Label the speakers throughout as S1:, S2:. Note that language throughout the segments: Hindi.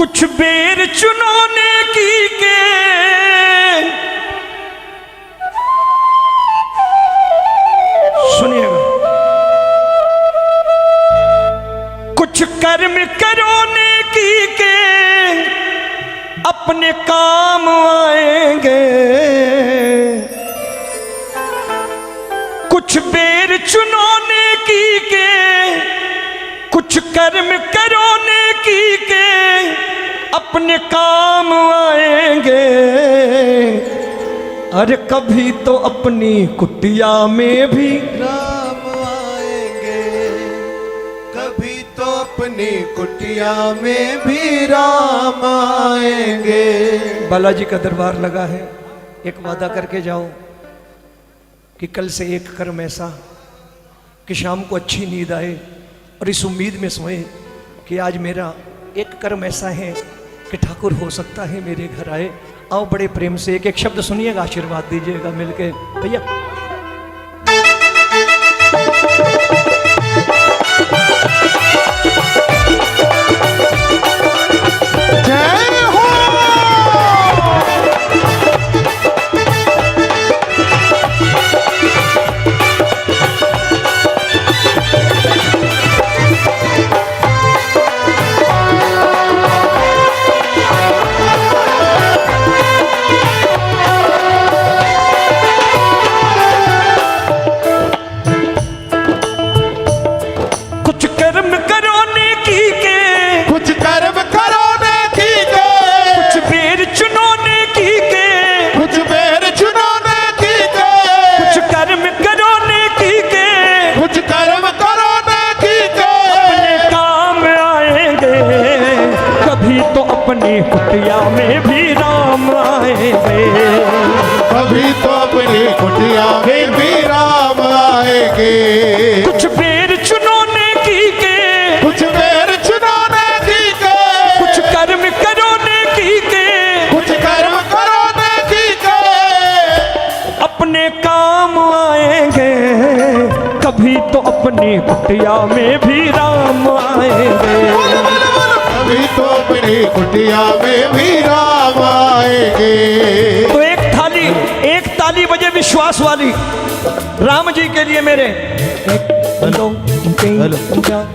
S1: कुछ बेर चुनौने की के सुनिएगा, कुछ कर्म करोने की के अपने काम आएंगे। कुछ बेर चुनौने की के कुछ कर्म करोने की के अपने काम आएंगे। अरे कभी तो अपनी कुटिया में भी
S2: राम आएंगे, कभी तो अपनी कुटिया में भी राम आएंगे।
S1: बालाजी का दरबार लगा है। एक वादा करके जाओ कि कल से एक कर्म ऐसा कि शाम को अच्छी नींद आए और इस उम्मीद में सोए कि आज मेरा एक कर्म ऐसा है कि ठाकुर हो सकता है मेरे घर आए। आओ बड़े प्रेम से एक एक शब्द सुनिएगा, आशीर्वाद दीजिएगा मिलके भैया।
S2: जय हो।
S1: कुछ कर्म करोने की के
S2: कुछ कर्म करोने की के
S1: कुछ बेर चुनौने की के
S2: कुछ बेर चुनौने की के
S1: कुछ कर्म करोने की के
S2: कुछ कर्म करोने की के
S1: अपने काम आएंगे। कभी तो अपनी कुटिया में भी राम आएंगे।
S2: कभी तो अपनी कुटिया में भी राम आएंगे।
S1: कुछ बेर चुनौने की के
S2: कुछ बेर चुनौने की के
S1: कुछ कर्म करोने की के
S2: कुछ कर्म करोने की के
S1: अपने काम आएंगे। कभी तो अपनी कुटिया में भी राम आएंगे।
S2: कभी तो अपनी कुटिया में भी राम आएंगे।
S1: तो एक ताली बजे विश्वास वाली राम जी के लिए मेरे। एक दो तीन चार।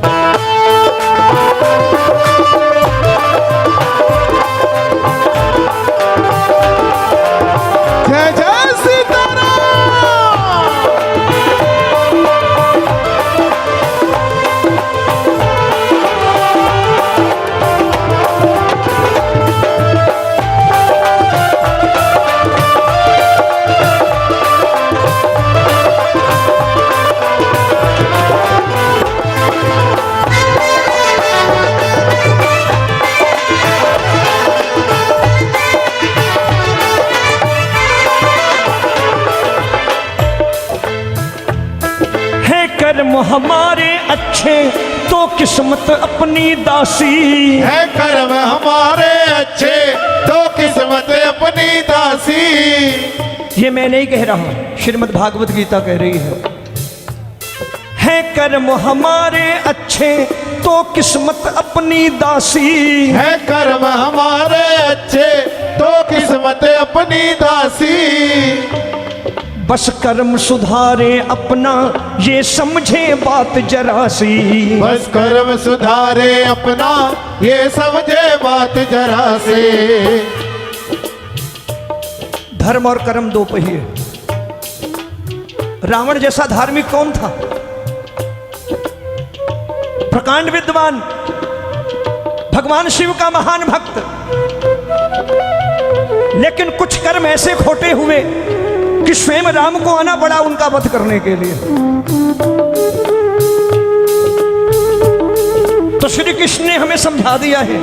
S2: जय जय सीताराम।
S1: कर्म हमारे अच्छे तो किस्मत अपनी दासी
S2: है कर्म हमारे अच्छे तो किस्मत अपनी दासी।
S1: ये मैं नहीं कह रहा, श्रीमद् भागवत गीता कह रही है कर्म हमारे अच्छे तो किस्मत अपनी दासी।
S2: है कर्म हमारे अच्छे तो किस्मत अपनी दासी।
S1: बस कर्म सुधारे अपना ये समझे बात जरा सी।
S2: बस कर्म सुधारे अपना ये समझे बात जरा से।
S1: धर्म और कर्म दो पहिए। रावण जैसा धार्मिक कौन था? प्रकांड विद्वान, भगवान शिव का महान भक्त। लेकिन कुछ कर्म ऐसे खोटे हुए कि स्वयं राम को आना पड़ा उनका वध करने के लिए। तो श्री कृष्ण ने हमें समझा दिया है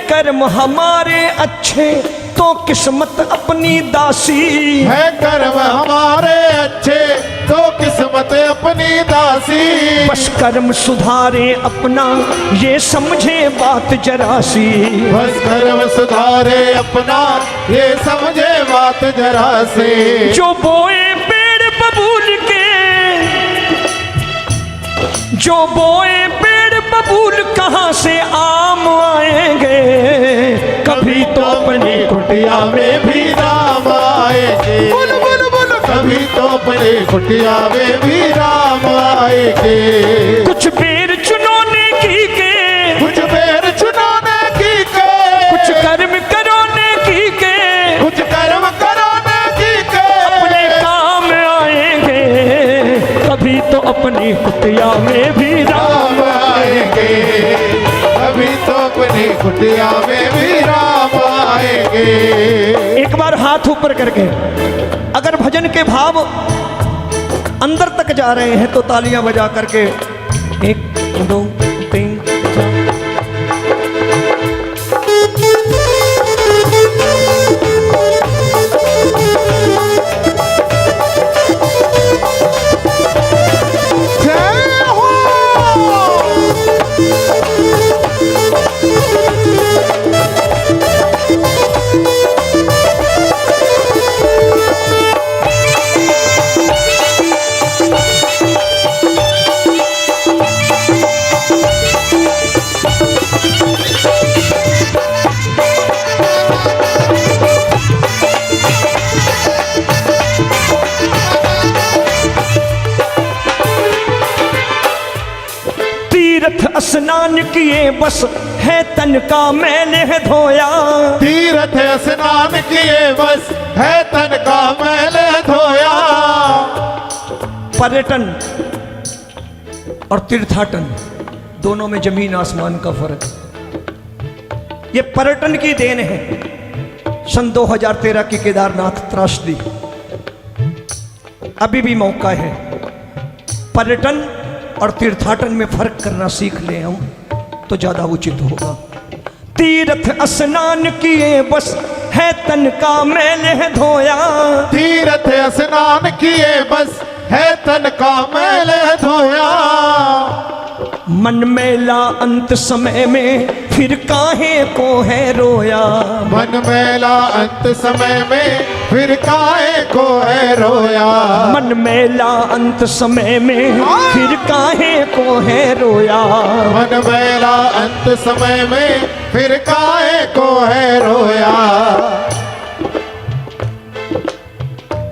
S1: कर्म हमारे अच्छे तो किस्मत अपनी दासी।
S2: है कर्म हमारे अच्छे तो किस्मत अपनी दासी।
S1: बस कर्म सुधारे अपना ये समझे बात जरा सी।
S2: बस कर्म सुधारे अपना ये समझे बात जरा से।
S1: जो बोए पेड़ बबूल के, जो बोए पेड़ बबूल कहाँ से आम
S2: कुटिया में भी राम आएंगे। बोलो बोलो बोलो, कभी तो अपने कुटिया में भी राम आएंगे।
S1: कुछ बेर चुनौने की के,
S2: कुछ बेर चुनौने की के,
S1: कुछ कर्म करोने की के,
S2: कुछ कर्म कराने की के,
S1: अपने काम आएंगे। कभी तो अपनी कुटिया में भी
S2: राम आएंगे। कभी तो अपनी कुटिया में भी राम आएंगे।
S1: एक बार हाथ ऊपर करके अगर भजन के भाव अंदर तक जा रहे हैं तो तालियां बजा करके 1 2 3 4।
S2: जय हो।
S1: तीर्थ स्नान किए बस है तन का मैल है धोया।
S2: तीर्थ स्नान किए बस है तन का मैल धोया।
S1: पर्यटन और तीर्थाटन दोनों में जमीन आसमान का फर्क। ये पर्यटन की देन है। सन 2013 की केदारनाथ त्रासदी, अभी भी मौका है। पर्यटन और तीर्थाटन में फर्क करना सीख ले हम तो ज्यादा उचित होगा। तीर्थ स्नान किए बस है तन का मैल है धोया।
S2: तीर्थ स्नान किए बस है तन का मैल धोया।
S1: मन मेला अंत समय में फिर काहे को है रोया।
S2: मन मेला अंत समय में फिर काहे को है रोया।
S1: मन मेला अंत समय में फिर काहे को है रोया।
S2: मन मेला अंत समय में फिर काहे को है रोया।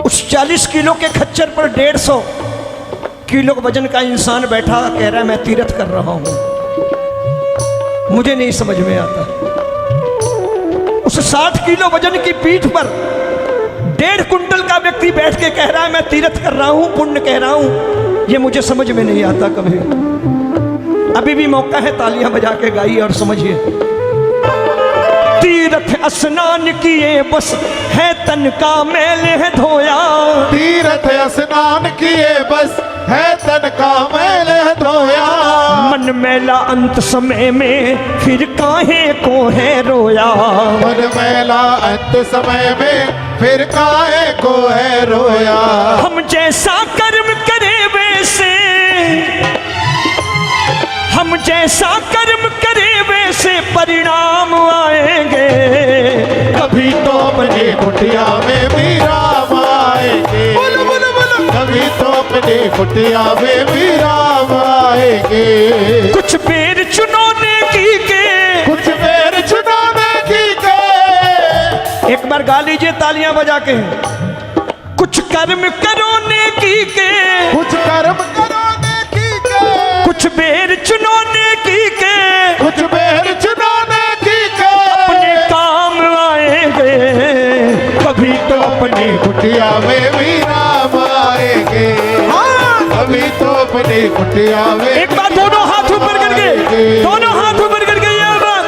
S1: उस 40 किलो के खच्चर पर 150 किलो वजन का इंसान बैठा कह रहा है मैं तीर्थ कर रहा हूं। मुझे नहीं समझ में आता। उस 60 किलो वजन की पीठ पर 1.5 कुंटल का व्यक्ति बैठ के कह रहा है मैं तीर्थ कर रहा हूं, पुण्य कह रहा हूं। ये मुझे समझ में नहीं आता कभी। अभी भी मौका है, तालियां बजा के गाइए और समझिए। तीर्थ स्नान किए बस है तन का मैल है धोया।
S2: तीर्थ स्नान किए बस है तन का मैल धोया।
S1: मन मेला अंत समय में फिर काहे को है रोया।
S2: मन मेला अंत समय में फिर काहे को है रोया।
S1: हम जैसा कर्म करे वैसे, हम जैसा कर्म करे वैसे परिणाम आएंगे।
S2: कभी तो अपनी कुटिया में भी राम आएंगे। बोलो बोलो बोलो, कभी तो अपनी कुटिया में भी राम आएंगे।
S1: कुछ बेर चुनौने की के,
S2: कुछ बेर चुनाने की के।
S1: एक बार गा लीजिए तालियां बजा के। कुछ कर्म करोने की के,
S2: कुछ कर्म कराने की के।
S1: कुछ बेर चुनौने की के,
S2: कुछ बेर चुनाने की के।
S1: अपने काम आएंगे। कभी तो अपनी
S2: कुटिया में भी राम आएंगे। कभी तो अपनी कुटिया में।
S1: एक बार दोनों हाथ ऊपर करके, दोनों हाथ ऊपर करके ये बात।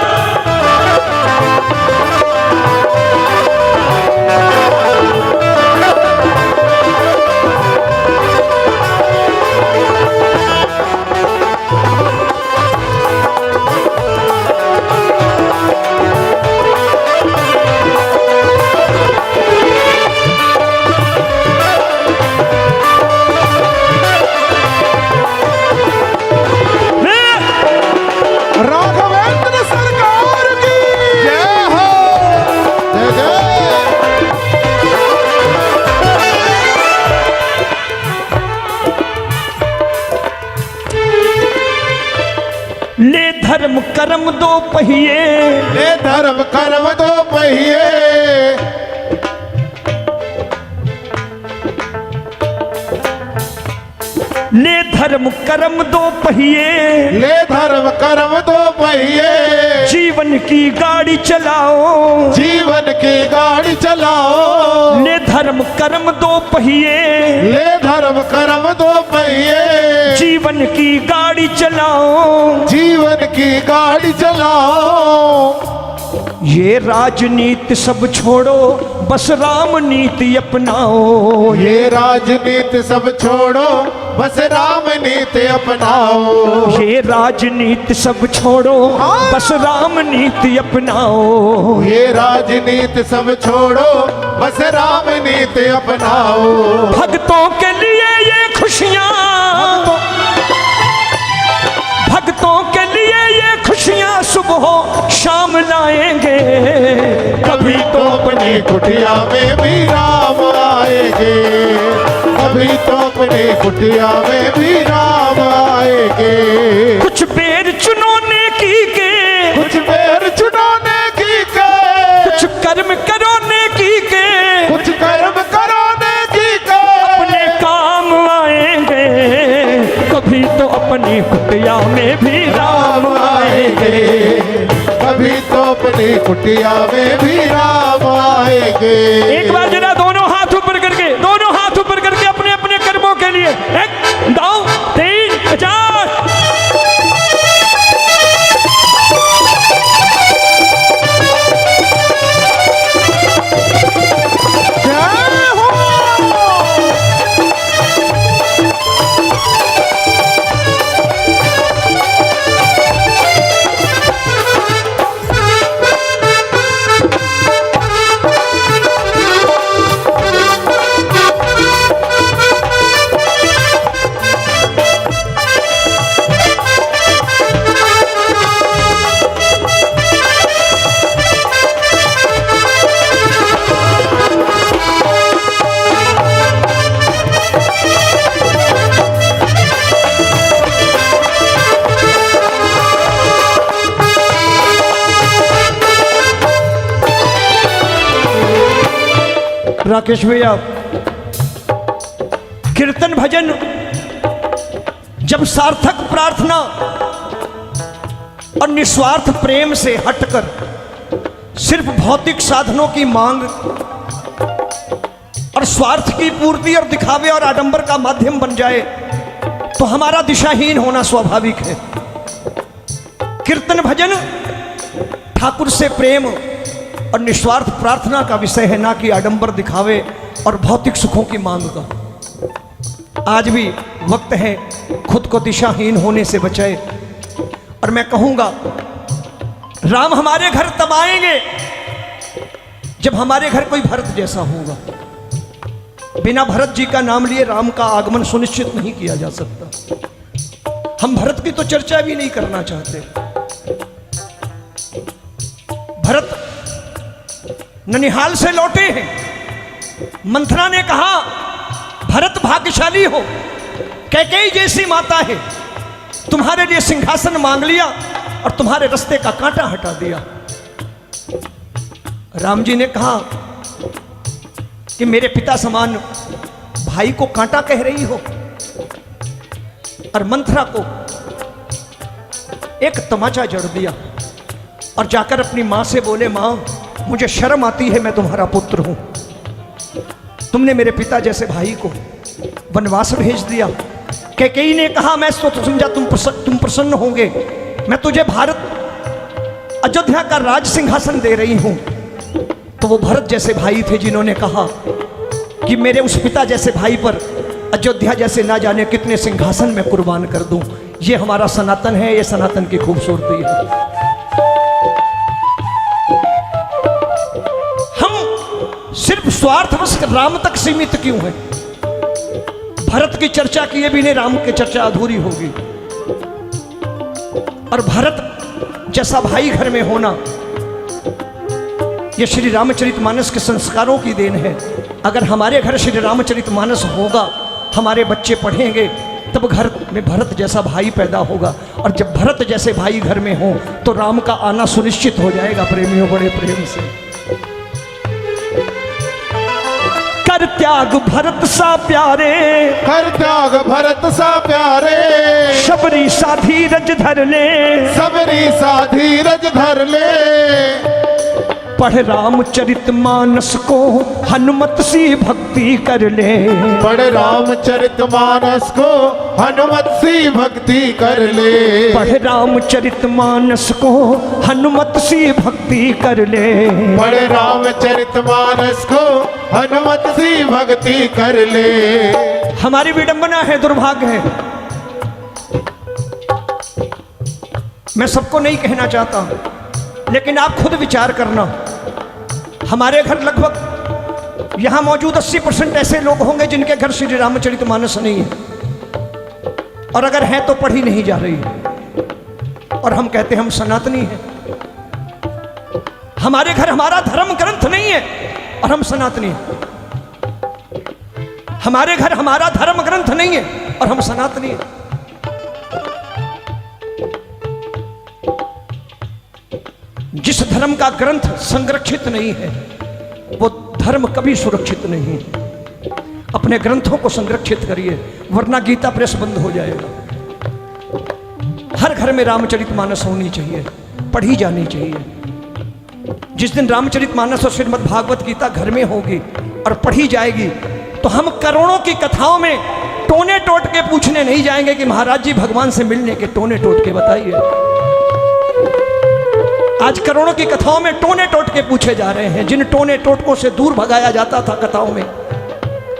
S2: राघवेंद्र सरकार की जय हो। जय जय।
S1: ले धर्म कर्म दो पहिए,
S2: ले धर्म कर्म दो पहिए।
S1: धर्म कर्म दो पहिए,
S2: ले धर्म कर्म दो पहिए,
S1: जीवन की गाड़ी चलाओ,
S2: जीवन की गाड़ी चलाओ।
S1: ले धर्म कर्म दो पहिए,
S2: ले धर्म कर्म दो पहिए,
S1: जीवन की गाड़ी चलाओ,
S2: जीवन की गाड़ी चलाओ।
S1: ये राजनीति सब छोड़ो, बस राम नीति अपनाओ।
S2: ये राजनीति सब छोड़ो, बस राम नीति अपनाओ।
S1: ये राजनीति सब छोड़ो, बस राम नीति अपनाओ।
S2: ये राजनीति सब छोड़ो, बस राम नीति अपनाओ।
S1: भक्तों के लिए ये खुशियाँ, भक्तों के लिए ये खुशियाँ सुबह शाम लाएंगे।
S2: कभी तो अपनी कुटिया में भी राम आएंगे, कभी तो अपनी कुटिया में भी राम आएंगे।
S1: कुछ बेर चुनोने की के,
S2: कुछ बेर चुनोने की के,
S1: कुछ कर्म करोने की के,
S2: कुछ कर्म कराने की के,
S1: अपने काम आएंगे। कभी तो अपनी कुटिया में भी राम आएंगे।
S2: कभी तो अपनी कुटिया में भी राम आएंगे।
S1: एक बार जरा दोनों हाथ ऊपर करके, दोनों हाथ ऊपर करके अपने अपने कर्मों के लिए 1 2 3 4। राकेश भैया, कीर्तन भजन जब सार्थक प्रार्थना और निस्वार्थ प्रेम से हटकर सिर्फ भौतिक साधनों की मांग और स्वार्थ की पूर्ति और दिखावे और आडंबर का माध्यम बन जाए तो हमारा दिशाहीन होना स्वाभाविक है। कीर्तन भजन ठाकुर से प्रेम और निस्वार्थ प्रार्थना का विषय है, ना कि आडंबर दिखावे और भौतिक सुखों की मांग का। आज भी वक्त है खुद को दिशाहीन होने से बचाए। और मैं कहूंगा, राम हमारे घर तब आएंगे जब हमारे घर कोई भरत जैसा होगा। बिना भरत जी का नाम लिए राम का आगमन सुनिश्चित नहीं किया जा सकता। हम भरत की तो चर्चा भी नहीं करना चाहते। भरत ननिहाल से लौटे हैं। मंथरा ने कहा, भरत भाग्यशाली हो, कैकेयी जैसी माता है, तुम्हारे लिए सिंहासन मांग लिया और तुम्हारे रास्ते का कांटा हटा दिया। राम जी ने कहा कि मेरे पिता समान भाई को कांटा कह रही हो। और मंथरा को एक तमाचा जड़ दिया और जाकर अपनी मां से बोले, मां मुझे शर्म आती है, मैं तुम्हारा पुत्र हूं। तुमने मेरे पिता जैसे भाई को वनवास भेज दिया। कैकेयी ने कहा, मैं तो समझा तुम प्रसन्न होंगे, मैं तुझे भारत अयोध्या का राज सिंहासन दे रही हूं। तो वो भरत जैसे भाई थे जिन्होंने कहा कि मेरे उस पिता जैसे भाई पर अयोध्या जैसे ना जाने कितने सिंहासन में कुर्बान कर दूं। ये हमारा सनातन है, ये सनातन की खूबसूरती है। सिर्फ स्वार्थवश राम तक सीमित क्यों है? भरत की चर्चा किए बिना राम की चर्चा अधूरी होगी। और भरत जैसा भाई घर में होना, यह श्री रामचरितमानस के संस्कारों की देन है। अगर हमारे घर श्री रामचरितमानस होगा, हमारे बच्चे पढ़ेंगे, तब घर में भरत जैसा भाई पैदा होगा। और जब भरत जैसे भाई घर में हो तो राम का आना सुनिश्चित हो जाएगा। प्रेमियों, बड़े प्रेम से त्याग भरत सा प्यारे,
S2: कर त्याग भरत सा प्यारे,
S1: शबरी सा धीरज धर ले,
S2: सबरी सा धीरज धर ले,
S1: पढ़ रामचरित मानस को हनुमत सी भक्ति कर ले,
S2: पढ़ रामचरित मानस को हनुमत सी भक्ति कर ले,
S1: पढ़ रामचरित मानस को हनुमत सी भक्ति कर ले,
S2: पढ़ रामचरित मानस को हनुमत सी भक्ति कर ले।
S1: हमारी विडंबना है, दुर्भाग्य है, मैं सबको नहीं कहना चाहता, लेकिन आप खुद विचार करना। हमारे घर लगभग यहां मौजूद 80% ऐसे लोग होंगे जिनके घर श्री रामचरितमानस नहीं है, और अगर है तो पढ़ी नहीं जा रही, और हम कहते हैं हम सनातनी हैं। हमारे घर हमारा धर्म ग्रंथ नहीं है और हम सनातनी हैं। हमारे घर हमारा धर्म ग्रंथ नहीं है और हम सनातनी हैं। जिस धर्म का ग्रंथ संरक्षित नहीं है वो धर्म कभी सुरक्षित नहीं है। अपने ग्रंथों को संरक्षित करिए, वरना गीता प्रेस बंद हो जाएगा। हर घर में रामचरितमानस होनी चाहिए, पढ़ी जानी चाहिए। जिस दिन रामचरितमानस और श्रीमद् भागवत गीता घर में होगी और पढ़ी जाएगी तो हम करोड़ों की कथाओं में टोने टोट के पूछने नहीं जाएंगे कि महाराज जी भगवान से मिलने के टोने टोट के बताइए। आज करोड़ों की कथाओं में टोने टोट के पूछे जा रहे हैं। जिन टोने टोटकों से दूर भगाया जाता था कथाओं में,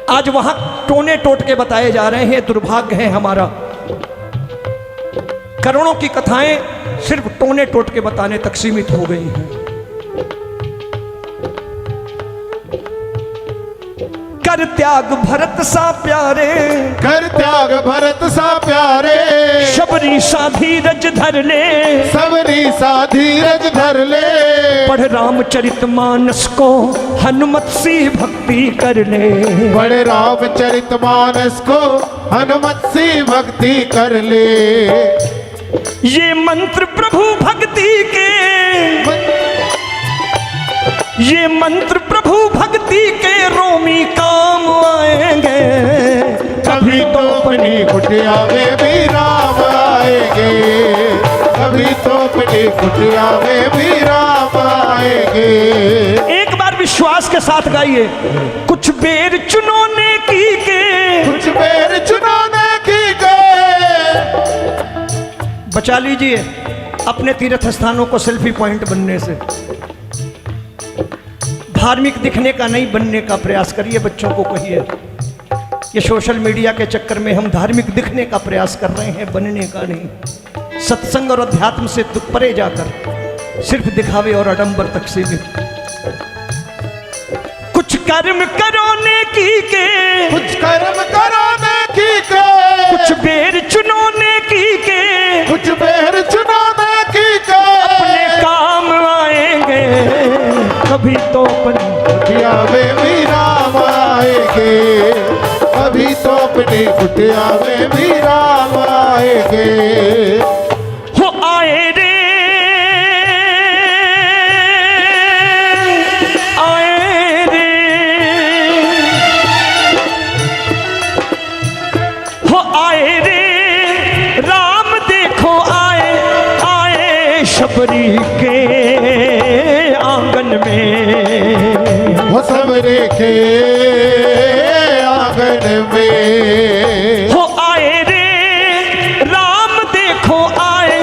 S1: आज वहां टोने टोट के बताए जा रहे हैं। दुर्भाग्य है हमारा, करोड़ों की कथाएं सिर्फ टोने टोट के बताने तक सीमित हो गई हैं। कर त्याग भरत सा प्यारे,
S2: कर त्याग भरत सा प्यारे,
S1: शबरी सा धीरज धर ले,
S2: सबरी सा धीरज धर ले,
S1: पढ़ रामचरितमानस को हनुमत सी भक्ति कर ले,
S2: पढ़ रामचरितमानस को हनुमत सी भक्ति कर ले।
S1: ये मंत्र प्रभु भक्ति के, ये मंत्र प्रभु भक्ति के रोमी काम आएंगे।
S2: कभी तो अपनी कुटिया में भी राम आएंगे, कभी तो अपनी कुटिया में भी राम आएंगे।
S1: एक बार विश्वास के साथ गाइए। कुछ बेर चुनौने की के,
S2: कुछ बेर चुनौने की के,
S1: बचा लीजिए अपने तीर्थ स्थानों को सेल्फी पॉइंट बनने से। धार्मिक दिखने का नहीं, बनने का प्रयास करिए। बच्चों को कहिए ये सोशल मीडिया के चक्कर में हम धार्मिक दिखने का प्रयास कर रहे हैं, बनने का नहीं। सत्संग और अध्यात्म से परे जाकर सिर्फ दिखावे और आडंबर तक सीमित। कुछ कर्म करोने की के,
S2: कुछ कर्म करोने की के,
S1: कुछ बेर चुनौने की के,
S2: कुछ बेर चुनौने की के,
S1: अपने काम आएंगे। कभी तो अपनी
S2: कुटिया में भी राम आएंगे, कभी तो अपनी कुटिया में भी राम आएंगे।
S1: हो आए रे, आए रे, हो आए रे राम देखो आए, आए शबरी के आंगन में,
S2: हो सबरे के आंगन में,
S1: हो आए रे राम देखो आए,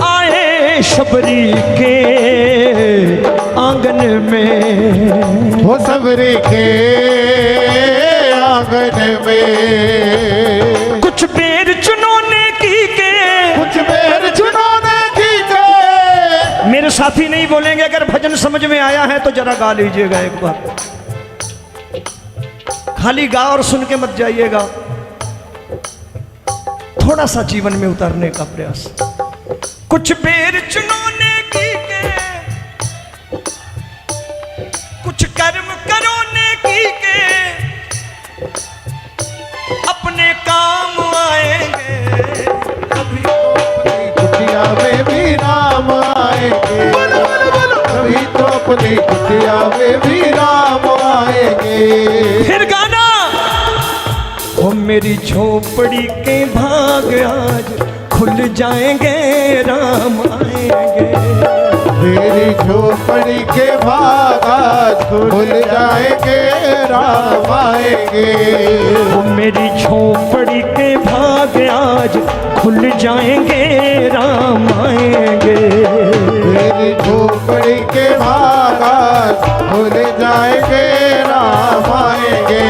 S1: आए शबरी के आंगन में,
S2: हो सबरे के आंगन में।
S1: कुछ बेर चुनौने की के,
S2: कुछ बेर चुनौने की के।
S1: मेरे साथी नहीं बोलेंगे। अगर भजन समझ में आया है तो जरा गा लीजिएगा एक बार। खाली गा और सुन के मत जाइएगा, थोड़ा सा जीवन में उतारने का प्रयास। कुछ बेर चुनौने की के, कुछ कर्म करोने की के, अपने काम आएंगे। कभी
S2: कुटिया में भी राम आएंगे, कभी तो अपनी कुटिया में भी राम आएंगे।
S1: फिर गाना, ओ मेरी झोपड़ी के भाग आज खुल जाएंगे, राम आएंगे।
S2: मेरी झोपड़ी के भाग आज खुल जाएंगे, राम आएंगे।
S1: ओ मेरी झोपड़ी के भाग आज खुल जाएंगे, राम आएंगे।
S2: मेरी झोपड़ी के भाग आज खुल जाएंगे, राम आएंगे।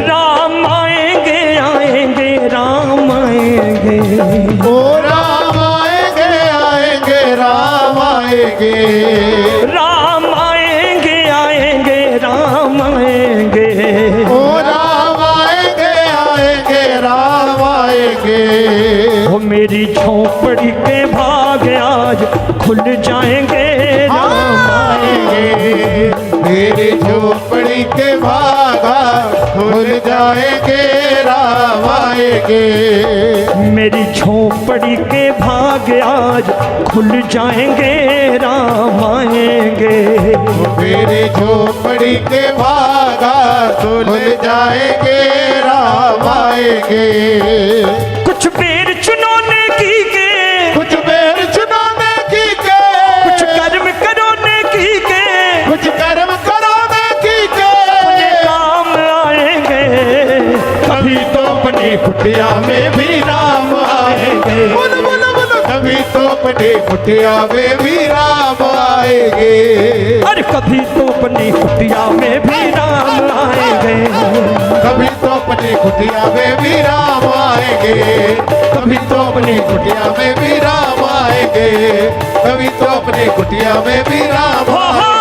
S1: राम आएंगे, आएंगे, राम आएंगे।
S2: ओ राम आएंगे, आएंगे, राम आएंगे।
S1: राम आएंगे, आएंगे, राम आएंगे।
S2: ओ राम आएंगे, आएंगे, राम आएंगे।
S1: ओ मेरी झोपड़ी के भाग आज खुल जाएंगे, राम आएंगे।
S2: मेरी झोपड़ी के भागा खुल जाएंगे, राम आएंगे।
S1: मेरी झोपड़ी के भाग आज खुल जाएंगे, राम आएंगे।
S2: मेरी झोपड़ी के भागा खुल जाएंगे, राम आएंगे।
S1: कुछ बेर चुनौने की के,
S2: कुछ बेर चुनाने की के,
S1: कुछ कर्म करोने की के,
S2: कुछ कर्म कराने की के।
S1: काम आएंगे।
S2: कभी तो अपनी कुटिया में भी राम आएंगे। बोलो बोलो बोलो। कभी तो अपनी कुटिया में भी राम आएंगे।
S1: अरे कभी तो अपनी कुटिया में भी राम आएंगे।
S2: कभी तो अपनी कुटिया में भी राम आएंगे। कभी तो अपनी कुटिया में भी राम आएंगे। कभी तो अपनी कुटिया में भी राम आएंगे।